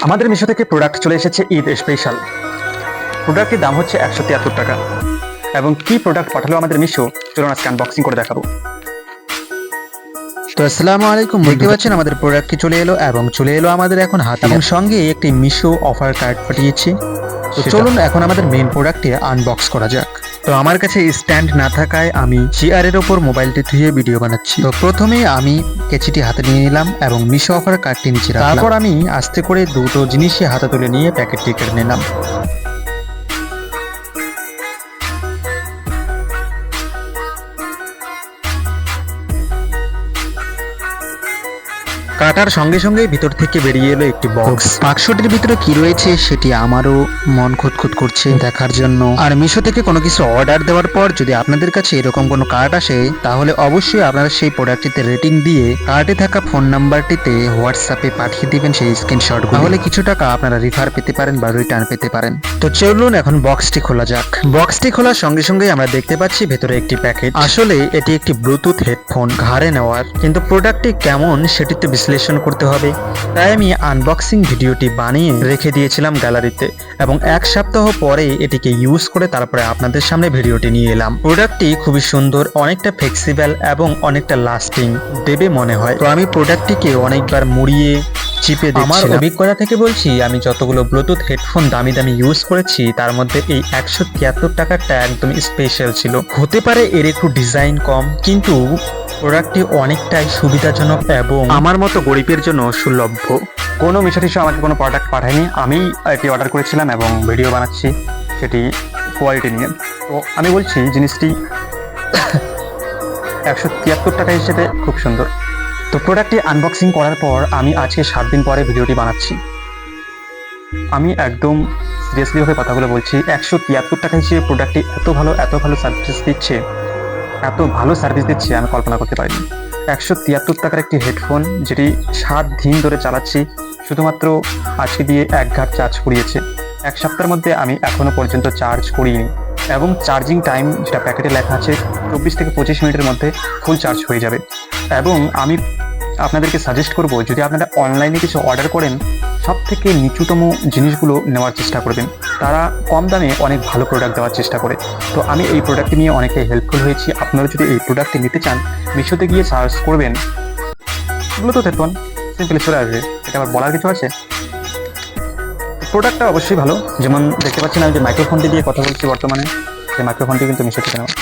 আমাদের মিশো থেকে প্রোডাক্ট চলে এসেছে ঈদ স্পেশাল। প্রোডাক্টের দাম হচ্ছে 173 টাকা। এবং কি প্রোডাক্ট পাঠালো আমাদের মিশো, চলুন আজকে আনবক্সিং করে দেখাবো। তো আসসালামু আলাইকুম, দেখতে পাচ্ছেন আমাদের প্রোডাক্টটি চলে এলো এবং চলে এলো আমাদের এখন হাতে, এবং সঙ্গে একটি মিশো অফার কার্ড পাঠিয়েছি। তো চলুন এখন আমাদের মেইন প্রোডাক্টটি আনবক্স করা যাক। তো আমার কাছে স্ট্যান্ড না থাকায় আমি চেয়ারের ওপর মোবাইলটি ধুয়ে ভিডিও বানাচ্ছি। তো প্রথমে আমি কেচিটি হাতে নিয়ে নিলাম এবং মিশো অফার কার্ডটি নিচে রাখলাম। তারপর আমি আস্তে করে দুটো জিনিসই হাতে তুলে নিয়ে প্যাকেটটি কেটে নিলাম। কাটার সঙ্গে সঙ্গে ভিতর থেকে বেরিয়ে এলো একটি বক্স। বাক্সটির ভিতরে কি রয়েছে সেটি আমারও মন খুঁতখুত করছে দেখার জন্য। আর মিশো থেকে কোনো কিছু অর্ডার দেওয়ার পর যদি আপনাদের কাছে এরকম কোনো কার্ড আসে, তাহলে অবশ্যই আপনারা সেই প্রোডাক্টটিতে রেটিং দিয়ে কার্ডে থাকা ফোন নাম্বারটিতে হোয়াটসঅ্যাপে পাঠিয়ে দিবেন সেই স্ক্রিনশটগুলো। তাহলে কিছু টাকা আপনারা রিফার পেতে পারেন বা রিটার্ন পেতে পারেন। তো চলুন এখন বক্সটি খোলা যাক। বক্সটি খোলার সঙ্গে সঙ্গে আমরা দেখতে পাচ্ছি ভেতরে একটি প্যাকেট। আসলে এটি একটি ব্লুটুথ হেডফোন ঘাড়ে নেওয়ার, কিন্তু প্রোডাক্টটি কেমন সেটিতে বিশ্লেষণ করতে হবে, তাই আমি আনবক্সিং ভিডিওটি বানিয়ে রেখে দিয়েছিলাম গ্যালারিতে, এবং এক সপ্তাহ পরে এটিকে ইউজ করে তারপরে আপনাদের সামনে ভিডিওটি নিয়ে এলাম। প্রোডাক্টটি খুবই সুন্দর, অনেকটা ফ্লেক্সিবল এবং অনেকটা লাস্টিং দেবে মনে হয়। তো আমি প্রোডাক্টটিকে অনেকবার মুড়িয়ে চিপে দেখছিলাম। আমার অভিজ্ঞতা থেকে বলছি, আমি যতগুলো ব্লুটুথ হেডফোন দামি দামি ইউজ করেছি তার মধ্যে এই 173 টাকারটা একদম স্পেশাল ছিল। হতে পারে এর একটু ডিজাইন কম, কিন্তু প্রোডাক্টটি অনেকটাই সুবিধাজনক এবং আমার মতো গরিবের জন্য সুলভ্য। কোনো মিশো টিশো আমাকে কোনো প্রোডাক্ট পাঠায়নি, আমি এটি অর্ডার করেছিলাম এবং ভিডিও বানাচ্ছি সেটি কোয়ালিটি নিয়ে। তো আমি বলছি জিনিসটি 173 টাকা হিসেবে খুব সুন্দর। তো প্রোডাক্টটি আনবক্সিং করার পর আমি আজকে 7 দিন পরে ভিডিওটি বানাচ্ছি। আমি একদম সিরিয়াসলিভাবে কথাগুলো বলছি, 173 টাকা হিসেবে প্রোডাক্টটি এত ভালো সার্ভিস দিচ্ছে, এত ভালো সার্ভিস দিচ্ছে আমি কল্পনা করতে পারিনি। 173 টাকার একটি হেডফোন যেটি 7 দিন ধরে চালাচ্ছি, শুধুমাত্র আজকে দিয়ে 1 ঘাট চার্জ করিয়েছে। এক সপ্তাহের মধ্যে আমি এখনও পর্যন্ত চার্জ করিনি, এবং চার্জিং টাইম যেটা প্যাকেটে লেখা আছে 24 থেকে 25 মিনিটের মধ্যে ফুল চার্জ হয়ে যাবে। এবং আমি আপনাদেরকে সাজেস্ট করব, যদি আপনারা অনলাইনে কিছু অর্ডার করেন, সব থেকে নিচুতম জিনিসগুলো নেওয়ার চেষ্টা করবেন। তারা কম দামে অনেক ভালো প্রোডাক্ট দেওয়ার চেষ্টা করে। তো আমি এই প্রোডাক্টটি নিয়ে অনেকটাই হেল্পফুল হয়েছি। আপনারা যদি এই প্রোডাক্টটি নিতে চান, মিশোতে গিয়ে সার্চ করবেন ব্লুটুথ হেডফোন, সিম্পলি চলে আসবে। এটা আবার বলার কিছু আছে? প্রোডাক্টটা অবশ্যই ভালো। যেমন দেখতে পাচ্ছেন আমি যে মাইক্রোফোনটি দিয়ে কথা বলছি বর্তমানে, সেই মাইক্রোফোনটি কিন্তু মিশো থেকে নেওয়া।